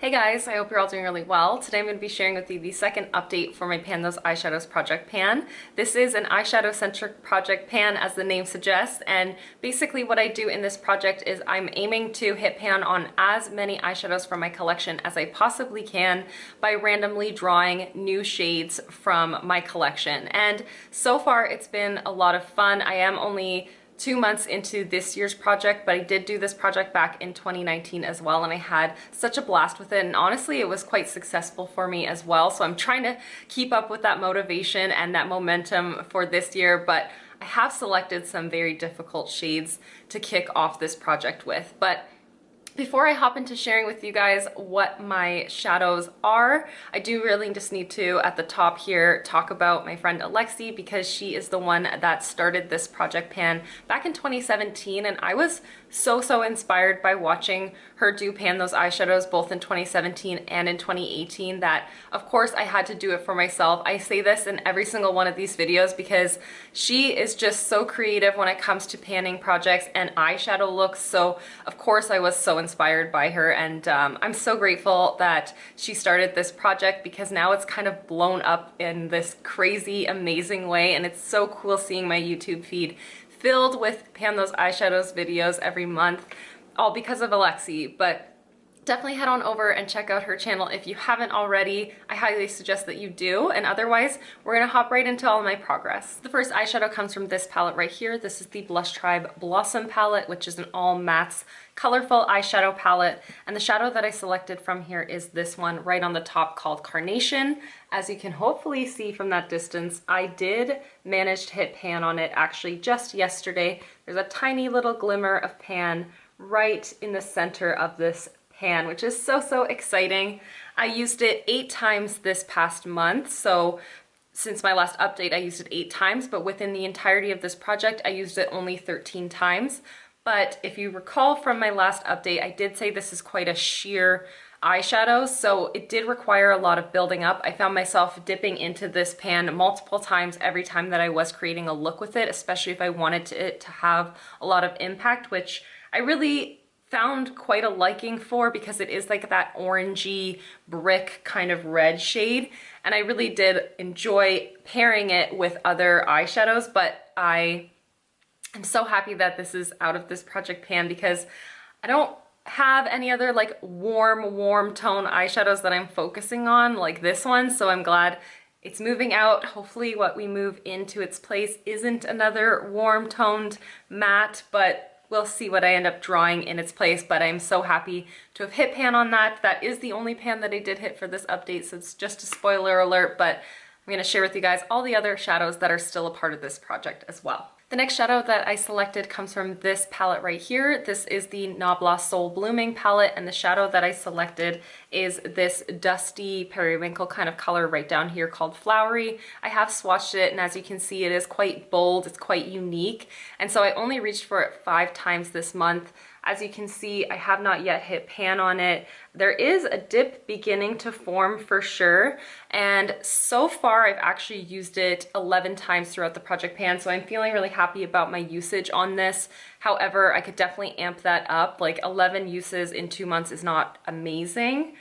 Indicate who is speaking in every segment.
Speaker 1: Hey guys, I hope you're all doing really well. Today I'm going to be sharing with you the second update for my Pan Those Eyeshadows project pan. This is an eyeshadow-centric project pan, as the name suggests, and basically what I do in this project is I'm aiming to hit pan on as many eyeshadows from my collection as I possibly can by randomly drawing new shades from my collection. And so far it's been a lot of fun. I am only 2 months into this year's project, but I did do this project back in 2019 as well, and I had such a blast with it, and honestly it was quite successful for me as well. So I'm trying to keep up with that motivation and that momentum for this year, but I have selected some very difficult shades to kick off this project with. But before I hop into sharing with you guys what my shadows are, I do really just need to, at the top here, talk about my friend Alexi, because she is the one that started this project pan back in 2017, and I was so inspired by watching her do Pan Those Eyeshadows both in 2017 and in 2018 that of course I had to do it for myself. I say this in every single one of these videos because she is just so creative when it comes to panning projects and eyeshadow looks, so of course I was so inspired by her, and I'm so grateful that she started this project because now it's kind of blown up in this crazy amazing way, and it's so cool seeing my YouTube feed filled with Pan Those Eyeshadows videos every month, all because of Alexi. But definitely head on over and check out her channel if you haven't already. I highly suggest that you do, and otherwise we're gonna hop right into all my progress. The first eyeshadow comes from this palette right here. This is the Blush Tribe Blossom palette, which is an all mattes colorful eyeshadow palette, and the shadow that I selected from here is this one right on the top called Carnation. As you can hopefully see from that distance, I did manage to hit pan on it actually just yesterday. There's a tiny little glimmer of pan right in the center of this pan, which is so exciting. I used it 8 times this past month, so since my last update I used it 8 times, but within the entirety of this project I used it only 13 times. But if you recall from my last update, I did say this is quite a sheer eyeshadow, so it did require a lot of building up. I found myself dipping into this pan multiple times every time that I was creating a look with it, especially if I wanted it to have a lot of impact, which I really found quite a liking for because it is like that orangey brick kind of red shade, and I really did enjoy pairing it with other eyeshadows. But I'm so happy that this is out of this project pan because I don't have any other like warm tone eyeshadows that I'm focusing on like this one, so I'm glad it's moving out. Hopefully what we move into its place isn't another warm toned matte, but we'll see what I end up drawing in its place. But I'm so happy to have hit pan on that. That is the only pan that I did hit for this update, so it's just a spoiler alert, but I'm going to share with you guys all the other shadows that are still a part of this project as well. The next shadow that I selected comes from this palette right here. This is the Nabla Soul Blooming palette, and the shadow that I selected is this dusty periwinkle kind of color right down here called Flowery. I have swatched it, and as you can see, it is quite bold, it's quite unique, and so I only reached for it 5 times this month. As you can see, I have not yet hit pan on it. There is a dip beginning to form for sure, and so far I've actually used it 11 times throughout the project pan, so I'm feeling really happy about my usage on this. However, I could definitely amp that up. Like 11 uses in 2 months is not amazing,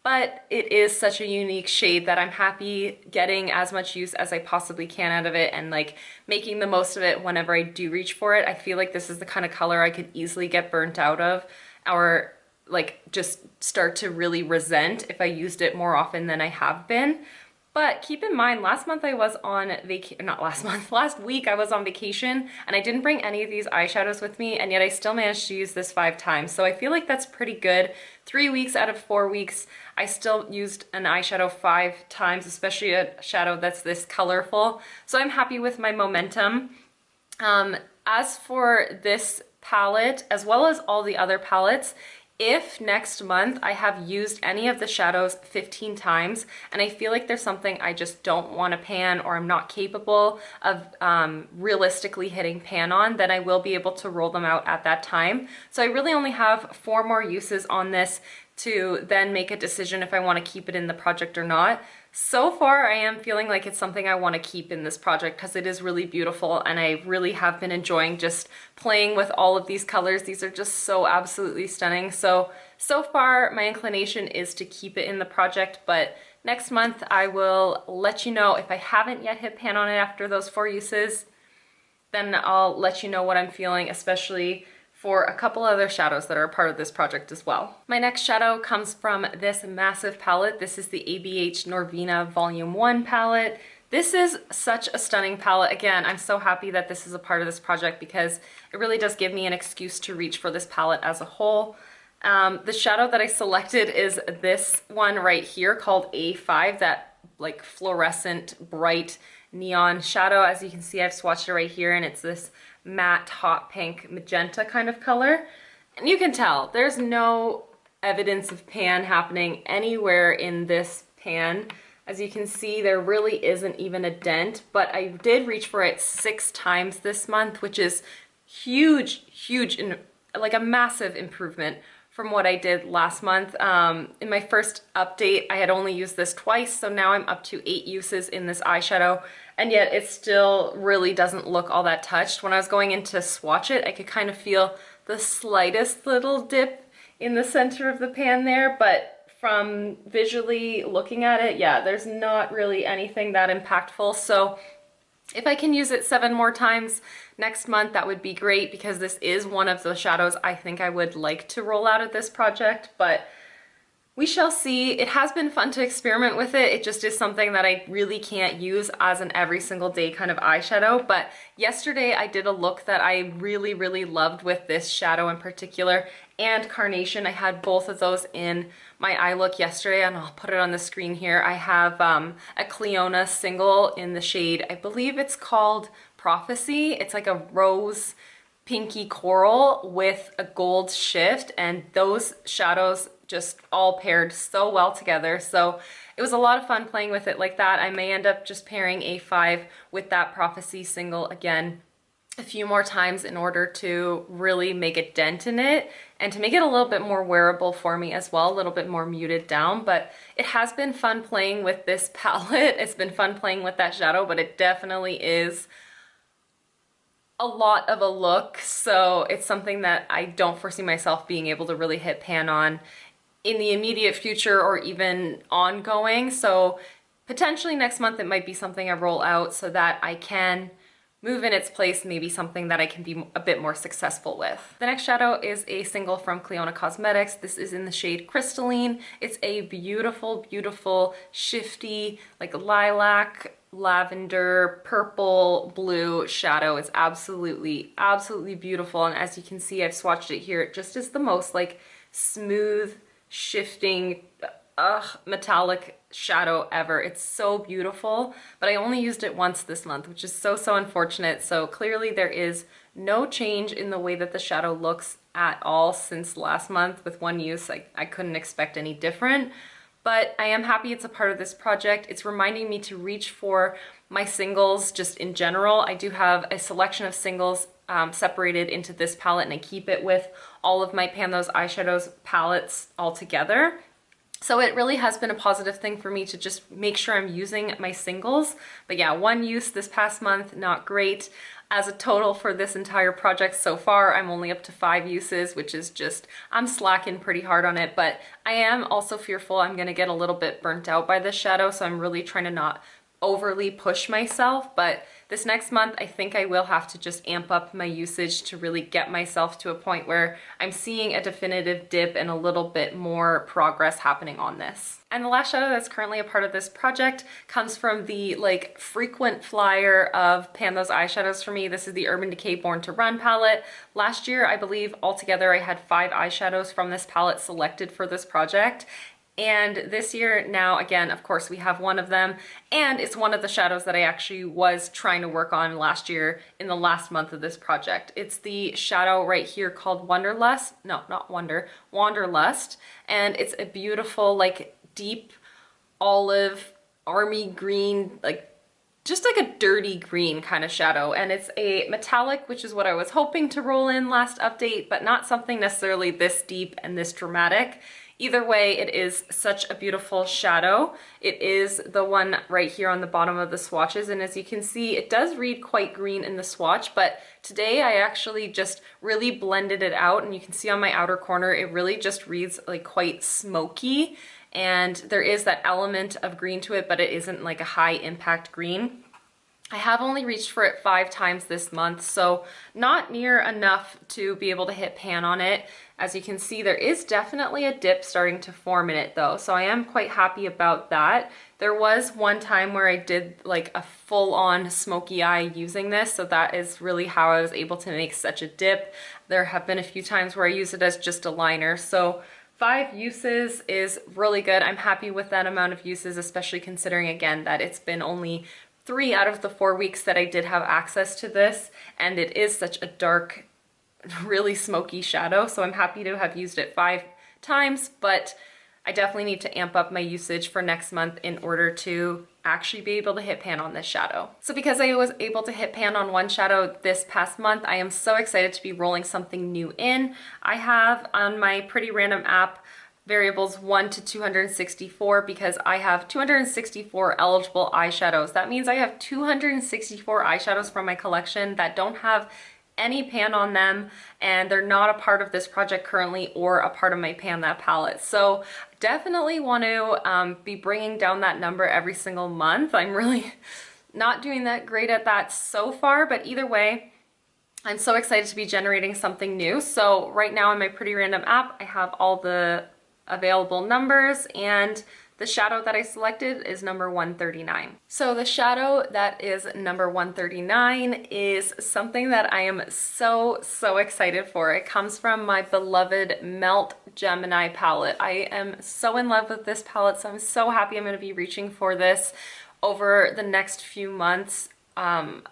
Speaker 1: but it is such a unique shade that I'm happy getting as much use as I possibly can out of it and like making the most of it whenever I do reach for it. I feel like this is the kind of color I could easily get burnt out of, or like just start to really resent if I used it more often than I have been. But keep in mind, last month I was on last week I was on vacation, and I didn't bring any of these eyeshadows with me, and yet I still managed to use this 5 times. So I feel like that's pretty good. 3 weeks out of 4 weeks, I still used an eyeshadow 5 times, especially a shadow that's this colorful. So I'm happy with my momentum. As for this palette, as well as all the other palettes, if next month I have used any of the shadows 15 times and I feel like there's something I just don't want to pan or I'm not capable of realistically hitting pan on, then I will be able to roll them out at that time. So I really only have 4 more uses on this to then make a decision if I want to keep it in the project or not. So far, I am feeling like it's something I want to keep in this project because it is really beautiful, and I really have been enjoying just playing with all of these colors. These are just so absolutely stunning. So far, my inclination is to keep it in the project, but next month I will let you know. If I haven't yet hit pan on it after those 4 uses, then I'll let you know what I'm feeling, especially for a couple other shadows that are a part of this project as well. My next shadow comes from this massive palette. This is the ABH Norvina Volume 1 palette. This is such a stunning palette. Again, I'm so happy that this is a part of this project because it really does give me an excuse to reach for this palette as a whole. The shadow that I selected is this one right here called A5, that like fluorescent bright neon shadow. As you can see, I've swatched it right here, and it's this matte hot pink magenta kind of color, and you can tell there's no evidence of pan happening anywhere in this pan. As you can see, there really isn't even a dent, but I did reach for it 6 times this month, which is huge, like a massive improvement from what I did last month. In my first update, I had only used this twice, so now I'm up to 8 uses in this eyeshadow, and yet it still really doesn't look all that touched. When I was going in to swatch it, I could kind of feel the slightest little dip in the center of the pan there, but from visually looking at it, yeah, there's not really anything that impactful. So if I can use it 7 more times next month, that would be great, because this is one of the shadows I think I would like to roll out of this project, but we shall see. It has been fun to experiment with it. It just is something that I really can't use as an every single day kind of eyeshadow. But yesterday I did a look that I really loved with this shadow in particular, and Carnation. I had both of those in my eye look yesterday, and I'll put it on the screen here. I have a Clionadh single in the shade, I believe it's called Prophecy. It's like a rose pinky coral with a gold shift, and those shadows just all paired so well together. So it was a lot of fun playing with it like that. I may end up just pairing A5 with that Prophecy single again a few more times in order to really make a dent in it and to make it a little bit more wearable for me as well, a little bit more muted down. But it has been fun playing with this palette. It's been fun playing with that shadow, but it definitely is a lot of a look. So it's something that I don't foresee myself being able to really hit pan on in the immediate future or even ongoing. So potentially next month it might be something I roll out so that I can move in its place, maybe something that I can be a bit more successful with. The next shadow is a single from Clionadh Cosmetics. This is in the shade Crystalline. It's a beautiful, shifty, like lilac, lavender, purple, blue shadow. It's absolutely beautiful. And as you can see, I've swatched it here. It just is the most like smooth, shifting, metallic shadow ever. It's so beautiful, but I only used it once this month, which is so unfortunate. So clearly there is no change in the way that the shadow looks at all since last month with 1 use. I couldn't expect any different, but I am happy it's a part of this project. It's reminding me to reach for my singles just in general. I do have a selection of singles separated into this palette, and I keep it with all of my Pan Those Eyeshadows palettes all together. So it really has been a positive thing for me to just make sure I'm using my singles. But yeah, 1 use this past month, not great. As a total for this entire project so far, I'm only up to 5 uses, which is just, I'm slacking pretty hard on it. But I am also fearful I'm gonna get a little bit burnt out by this shadow, so I'm really trying to not overly push myself. But this next month, I think I will have to just amp up my usage to really get myself to a point where I'm seeing a definitive dip and a little bit more progress happening on this. And the last shadow that's currently a part of this project comes from the like frequent flyer of Pan Those Eyeshadows for me. This is the Urban Decay Born to Run palette. Last year, I believe altogether I had 5 eyeshadows from this palette selected for this project. And this year now, again, of course, we have 1 of them, and it's one of the shadows that I actually was trying to work on last year in the last month of this project. It's the shadow right here called Wanderlust. No, not Wonder, Wanderlust. And it's a beautiful, like, deep olive, army green, like, just like a dirty green kind of shadow. And it's a metallic, which is what I was hoping to roll in last update, but not something necessarily this deep and this dramatic. Either way, it is such a beautiful shadow. It is the one right here on the bottom of the swatches, and as you can see, it does read quite green in the swatch, but today I actually just really blended it out, and you can see on my outer corner, it really just reads like quite smoky, and there is that element of green to it, but it isn't like a high impact green. I have only reached for it 5 times this month, so not near enough to be able to hit pan on it. As you can see, there is definitely a dip starting to form in it though, so I am quite happy about that. There was one time where I did like a full-on smoky eye using this, so that is really how I was able to make such a dip. There have been a few times where I use it as just a liner, so 5 uses is really good. I'm happy with that amount of uses, especially considering again that it's been only 3 out of the 4 weeks that I did have access to this, and it is such a dark, really smoky shadow, so I'm happy to have used it 5 times, but I definitely need to amp up my usage for next month in order to actually be able to hit pan on this shadow. So because I was able to hit pan on one shadow this past month, I am so excited to be rolling something new in. I have on my Pretty Random app variables 1 to 264 because I have 264 eligible eyeshadows. That means I have 264 eyeshadows from my collection that don't have any pan on them, and they're not a part of this project currently or a part of my Pan That palette. So definitely want to be bringing down that number every single month. I'm really not doing that great at that so far, but either way, I'm so excited to be generating something new. So right now in my Pretty Random app, I have all the available numbers, and the shadow that I selected is number 139. So the shadow that is number 139 is something that I am so excited for. It comes from my beloved Melt Gemini palette. I am so in love with this palette, so I'm so happy I'm going to be reaching for this over the next few months. I'm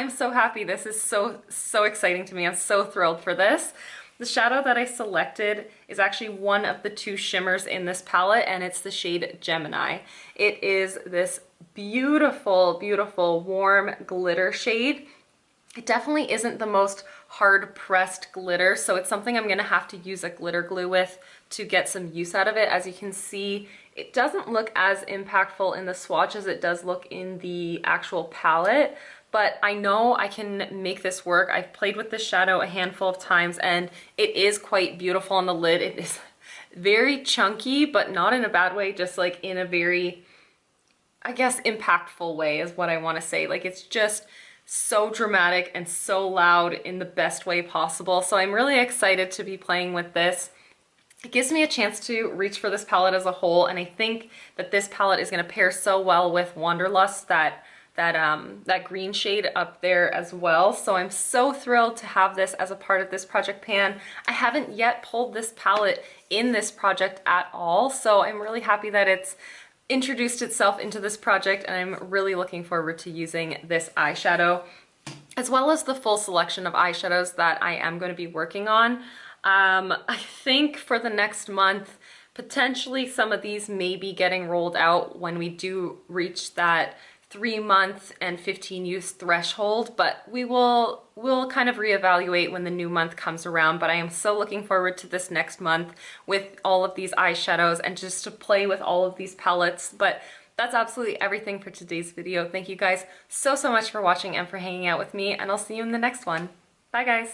Speaker 1: so happy. This is so exciting to me. I'm so thrilled for this. The shadow that I selected is actually one of the 2 shimmers in this palette, and it's the shade Gemini. It is this beautiful, beautiful warm glitter shade. It definitely isn't the most hard pressed glitter, so it's something I'm gonna have to use a glitter glue with to get some use out of it. As you can see, it doesn't look as impactful in the swatch as it does look in the actual palette, but I know I can make this work. I've played with this shadow a handful of times, and it is quite beautiful on the lid. It is very chunky, but not in a bad way, just like in a very, I guess, impactful way is what I want to say. Like, it's just so dramatic and so loud in the best way possible. So I'm really excited to be playing with this. It gives me a chance to reach for this palette as a whole, and I think that this palette is going to pair so well with Wanderlust, that green shade up there as well. So I'm so thrilled to have this as a part of this project pan. I haven't yet pulled this palette in this project at all, so I'm really happy that it's introduced itself into this project, and I'm really looking forward to using this eyeshadow, as well as the full selection of eyeshadows that I am going to be working on. I think for the next month, potentially some of these may be getting rolled out when we do reach that 3-month and 15 use threshold, but we'll kind of reevaluate when the new month comes around. But I am so looking forward to this next month with all of these eyeshadows and just to play with all of these palettes. But that's absolutely everything for today's video. Thank you guys so much for watching and for hanging out with me, and I'll see you in the next one. Bye guys!